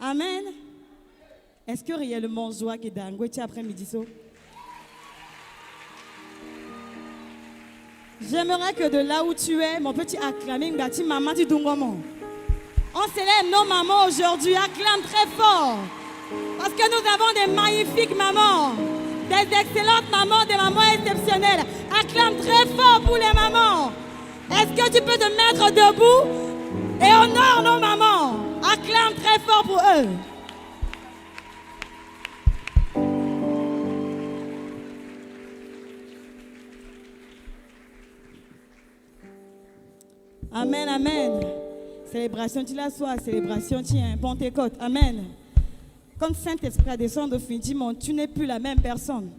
Amen. Est-ce que réellement joie que d'angoisse après-midi so? J'aimerais que de là où tu es, mon petit acclamé, Ngati Maman Tidungomo. On célèbre nos mamans aujourd'hui, acclame très fort. Parce que nous avons des magnifiques mamans, des excellentes mamans, des mamans exceptionnelles. Acclame très fort pour les mamans. Est-ce que tu peux te mettre debout et honore nos mamans? Acclame très fort pour eux. Amen, amen. Célébration, tu la sois, célébration, tiens, Pentecôte, amen. Quand Saint-Esprit descend au fin du monde, tu n'es plus la même personne.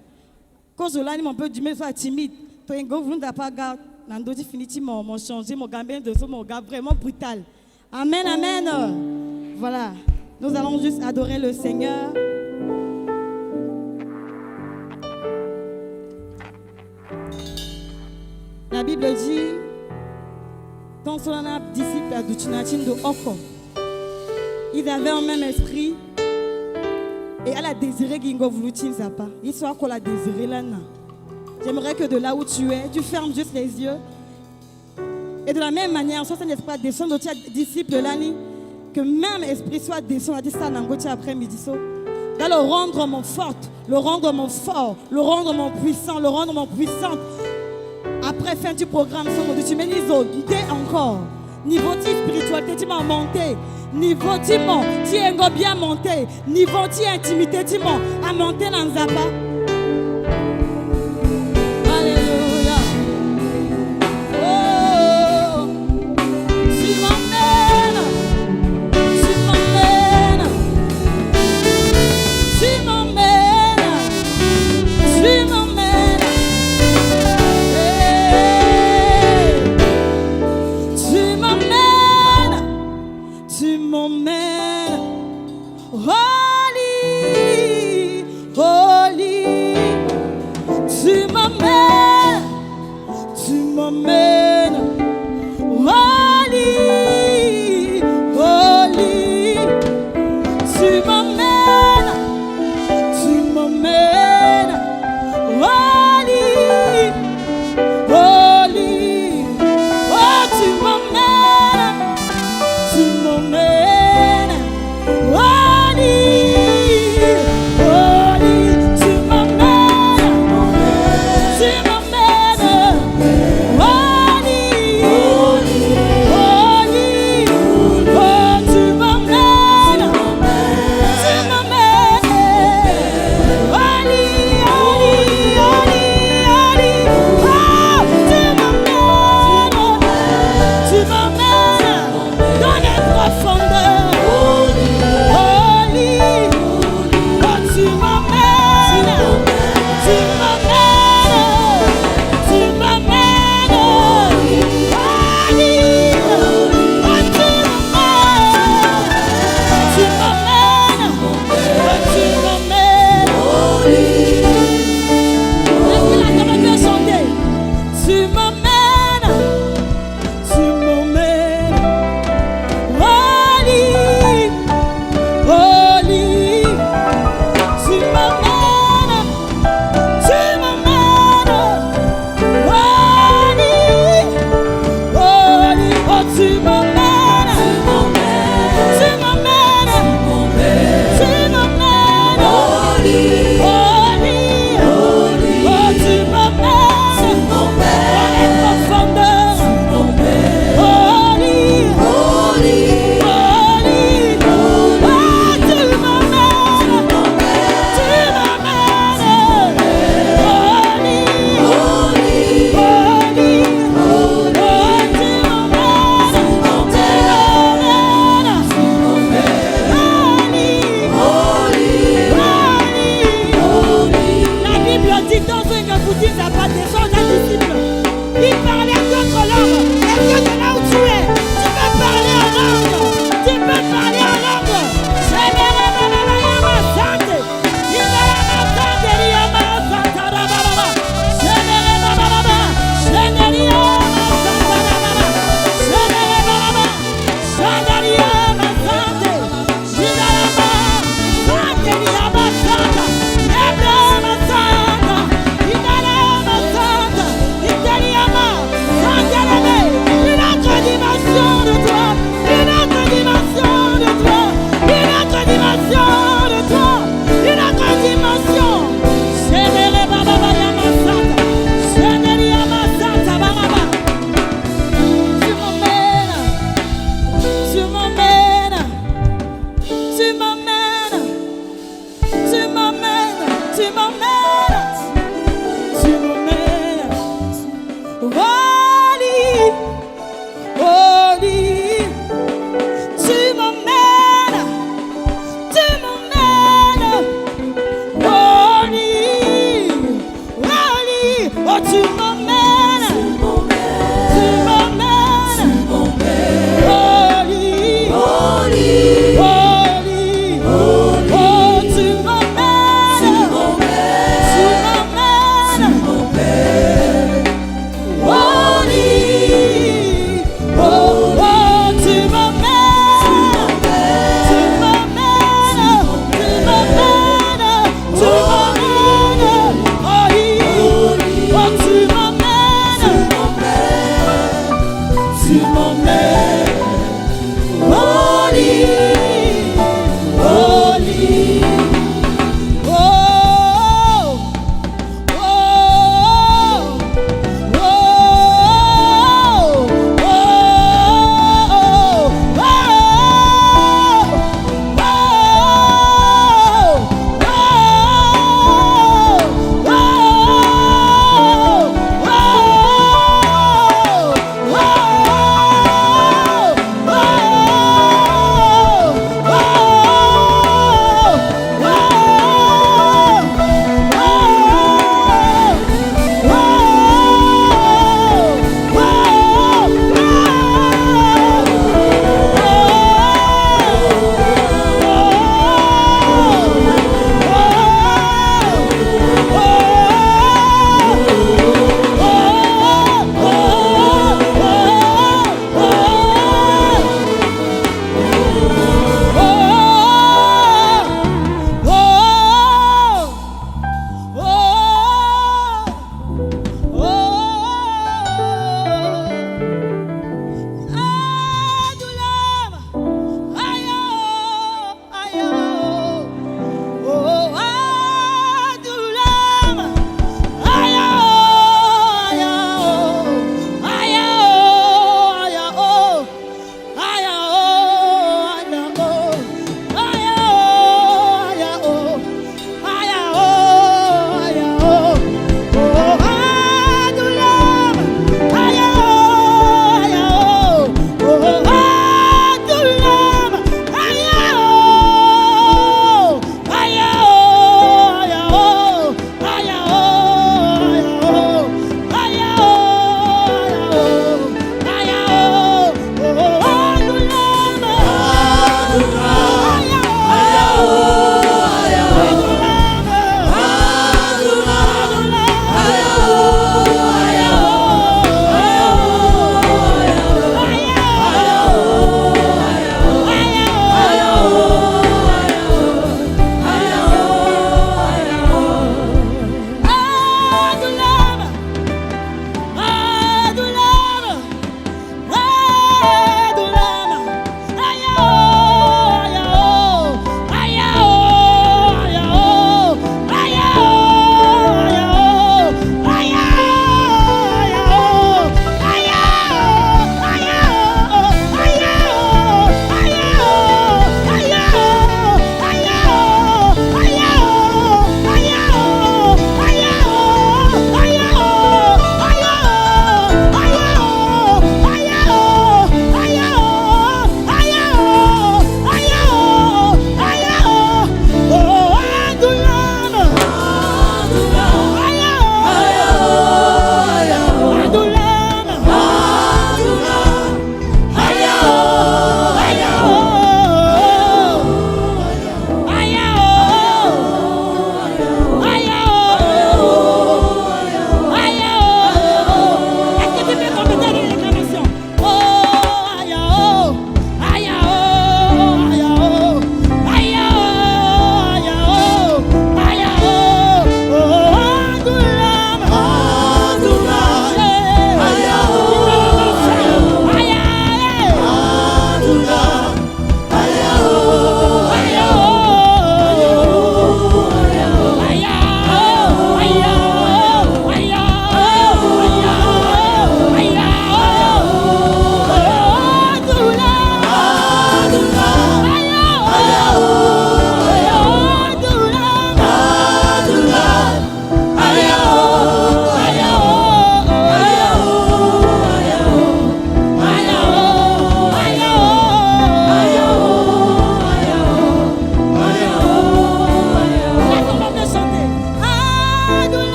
Quand je l'anime un peu du même, sois timide. Toi, vous n'avez pas gardé, définitivement, mon changé, mon gambin de son, mon gars vraiment brutal. Amen, amen. Voilà, nous allons juste adorer le Seigneur. La Bible dit, quand son disciple a dit de Oko, ils avaient un même esprit et elle a désiré qu'il ne voulait pas. Il soit qu'on l'a désiré là. J'aimerais que de là où tu es, tu fermes juste les yeux. Et de la même manière, soit Saint-Esprit descend de tes disciples là, que même esprit soit descend à ça après-midi. Dans le rendre mon forte, le rendre mon fort, le rendre mon puissant, le rendre mon puissante. Après fin du programme, tu mets dès encore. Niveau spiritualité, tu m'as monté. Niveau timon, tu es bien monté. Niveau intimité, tu m'as monté dans Zapa. Alléluia. Oh, tu m'emmènes. Tu m'emmènes. Tu m'emmènes. Tu m'emmènes. Tu m'emmènes, holy, holy. Tu m'emmènes, holy, holy. Tu m'emmènes, holy, holy. Oh, tu m'emmènes. Tu m'emmènes, holy, holy. Tu m'emmènes, tu m'emmènes, holy, holy, oh, tu m'emmènes, holy, holy, holy, holy, oh, tu m'emmènes dans les profondeurs. Holy, oh, tu m'emmènes, tu m'emmènes, tu m'emmènes. Holy, oh, tu m'emmènes, tu m'emmènes. Est-ce que la caméra peut chanter? Tu m'emmènes, tu m'emmènes. Holy,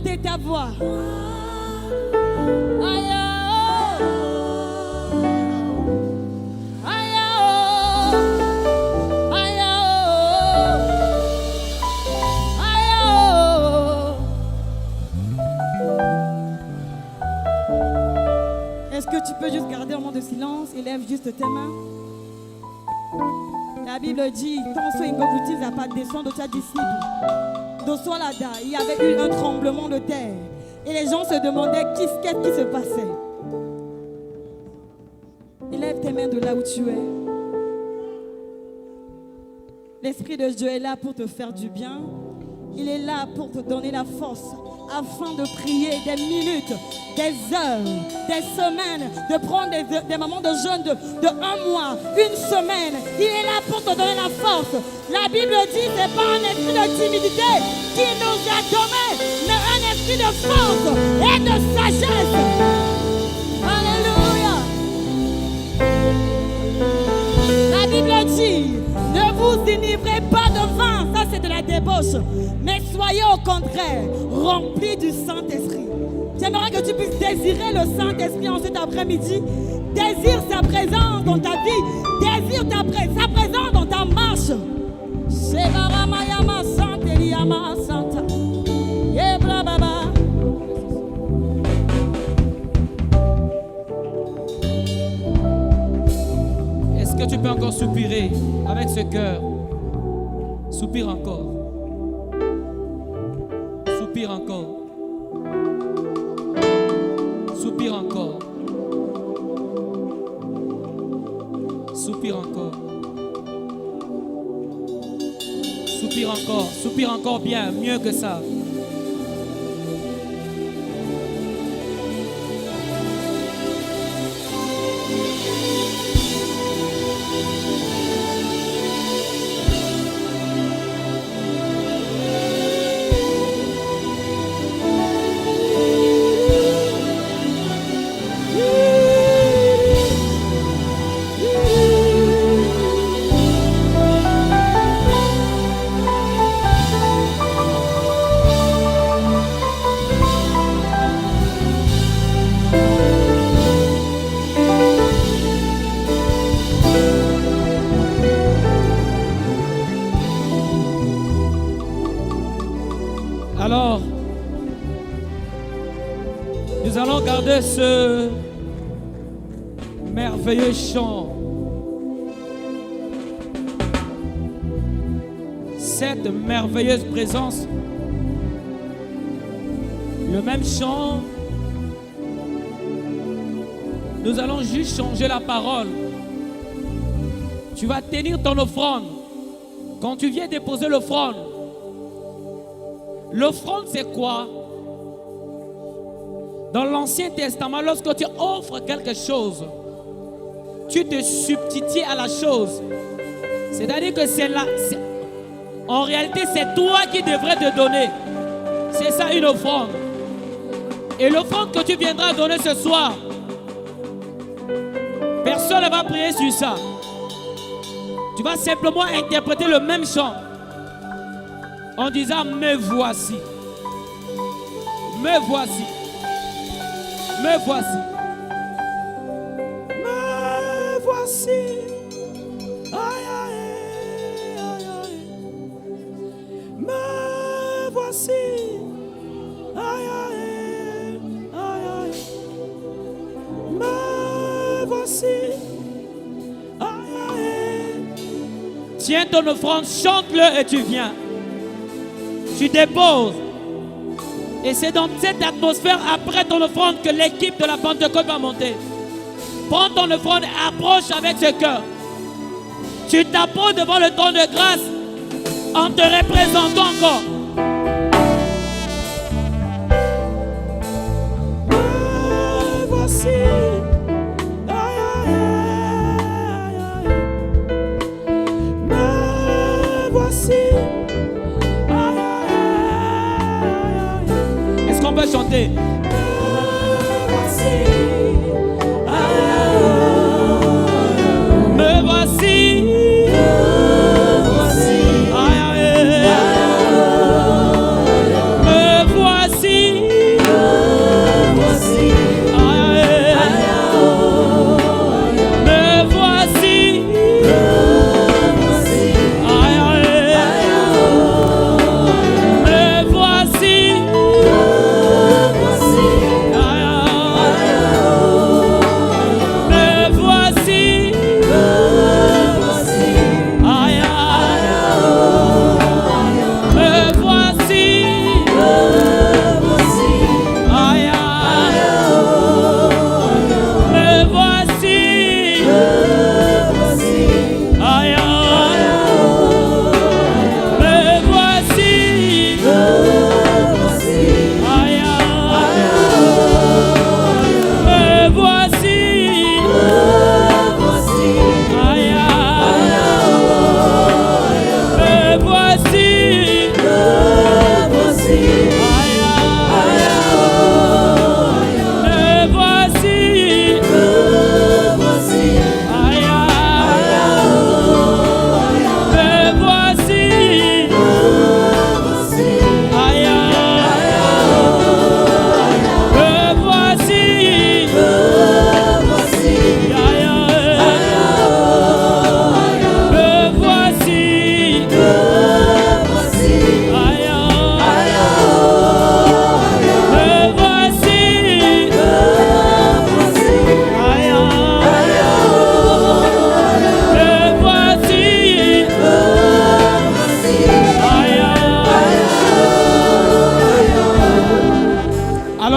porter ta voix. Aïe, aïe, aïe, aïe. Est-ce que tu peux juste garder un moment de silence et lève juste tes mains? La Bible dit, tant soit une vous n'a pas descendre de ta disciple. Il y avait eu un tremblement de terre. Et les gens se demandaient qu'est-ce qui se passait. Élève tes mains de là où tu es. L'Esprit de Dieu est là pour te faire du bien. Il est là pour te donner la force afin de prier des minutes, des heures, des semaines, de prendre des moments de jeûne de 1 mois, 1 semaine. Il est là pour te donner la force. La Bible dit que ce n'est pas un esprit de timidité qui nous a donné, mais un esprit de force et de sagesse. Alléluia. La Bible dit, ne vous enivrez pas de vin, ça c'est de la débauche, mais soyez au contraire remplis du Saint-Esprit. J'aimerais que tu puisses désirer le Saint-Esprit en cet après-midi. Désire sa présence dans ta vie. Désire sa présence dans ta marche. Est-ce que tu peux encore soupirer avec ce cœur? Soupire encore. Soupire encore. Soupire encore. Soupire encore. Soupire encore. Soupire encore bien, mieux que ça. Alors, nous allons garder ce merveilleux chant, cette merveilleuse présence, le même chant. Nous allons juste changer la parole. Tu vas tenir ton offrande. Quand tu viens déposer l'offrande, l'offrande, c'est quoi? Dans l'Ancien Testament, lorsque tu offres quelque chose, tu te substitues à la chose. C'est-à-dire que en réalité, c'est toi qui devrais te donner. C'est ça une offrande. Et l'offrande que tu viendras donner ce soir, personne ne va prier sur ça. Tu vas simplement interpréter le même chant en disant: me voici, me voici, me voici, me voici, aïe, aïe, aïe, aïe. Me voici, aïe, aïe, aïe, aïe. Me voici, aïe, aïe. Tiens ton offrande, chante-le et tu viens. Tu déposes. Et c'est dans cette atmosphère, après ton offrande, que l'équipe de la Pentecôte va monter. Prends ton offrande et approche avec ce cœur. Tu t'approches devant le trône de grâce en te représentant encore. Me voici. Aïe, aïe, aïe, aïe. Me voici. On peut chanter. Me voici. Me voici.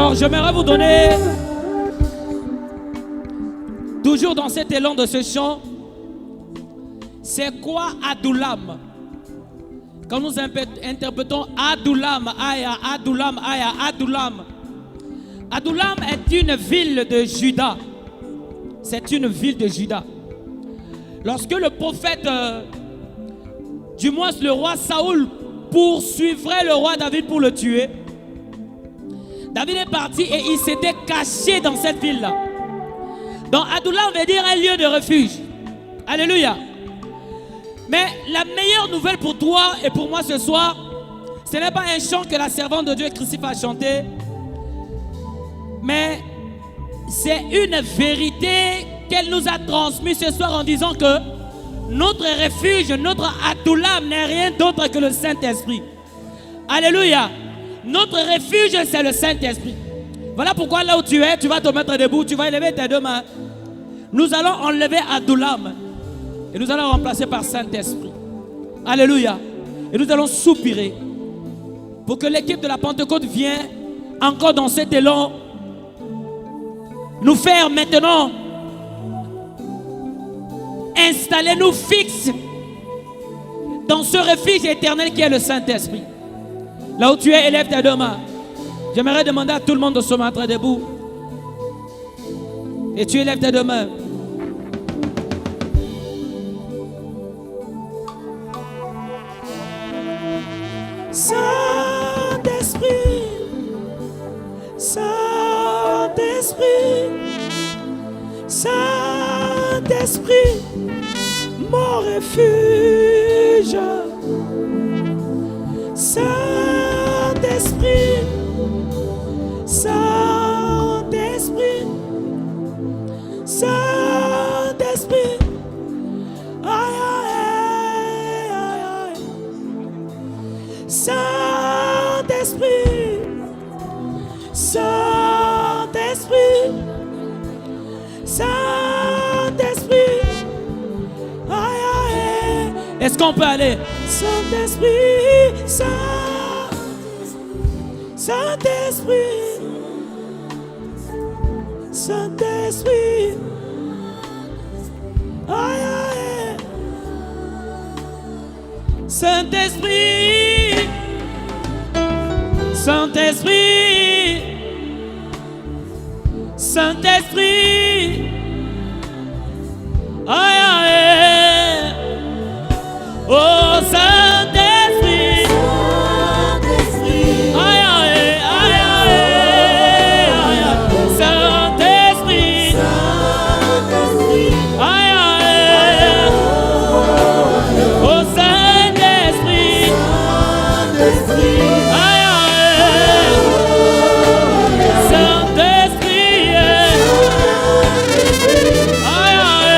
Alors, j'aimerais vous donner, toujours dans cet élan de ce chant, c'est quoi Adullam? Quand nous interprétons Adullam, Aya, Adullam, Aya, Adullam. Adullam est une ville de Juda. C'est une ville de Juda. Lorsque le prophète, du moins le roi Saoul, poursuivrait le roi David pour le tuer, David est parti et il s'était caché dans cette ville-là. Donc Adullam veut dire un lieu de refuge. Alléluia. Mais la meilleure nouvelle pour toi et pour moi ce soir, ce n'est pas un chant que la servante de Dieu Christophe a chanté, mais c'est une vérité qu'elle nous a transmise ce soir en disant que notre refuge, notre Adullam n'est rien d'autre que le Saint-Esprit. Alléluia. Notre refuge, c'est le Saint-Esprit. Voilà pourquoi là où tu es, tu vas te mettre debout, tu vas élever tes deux mains. Nous allons enlever Adullam et nous allons remplacer par Saint-Esprit. Alléluia. Et nous allons soupirer pour que l'équipe de la Pentecôte vienne encore dans cet élan nous faire maintenant installer, nous fixe dans ce refuge éternel qui est le Saint-Esprit. Là où tu es, élève tes deux mains. J'aimerais demander à tout le monde de se mettre debout. Et tu élèves tes deux mains. Saint-Esprit, Saint-Esprit, Saint-Esprit, mon refuge. Saint-Esprit, Saint-Esprit, Saint-Esprit, aïe, aïe, aïe, aïe. Saint-Esprit, Saint-Esprit, Saint-Esprit, aïe, aïe. Est-ce qu'on peut aller? Saint-Esprit, Saint-Esprit, Saint-Esprit, aïe, aïe. Saint-Esprit, Saint-Esprit, Saint-Esprit, aïe, aïe. Oh Saint-Esprit, Saint-Esprit, aïe, aïe, aïe, aïe, aïe. Saint-Esprit, Saint-Esprit, aïe, aïe. Oh Saint-Esprit, Saint-Esprit, aïe, aïe. Saint-Esprit, aïe, aïe.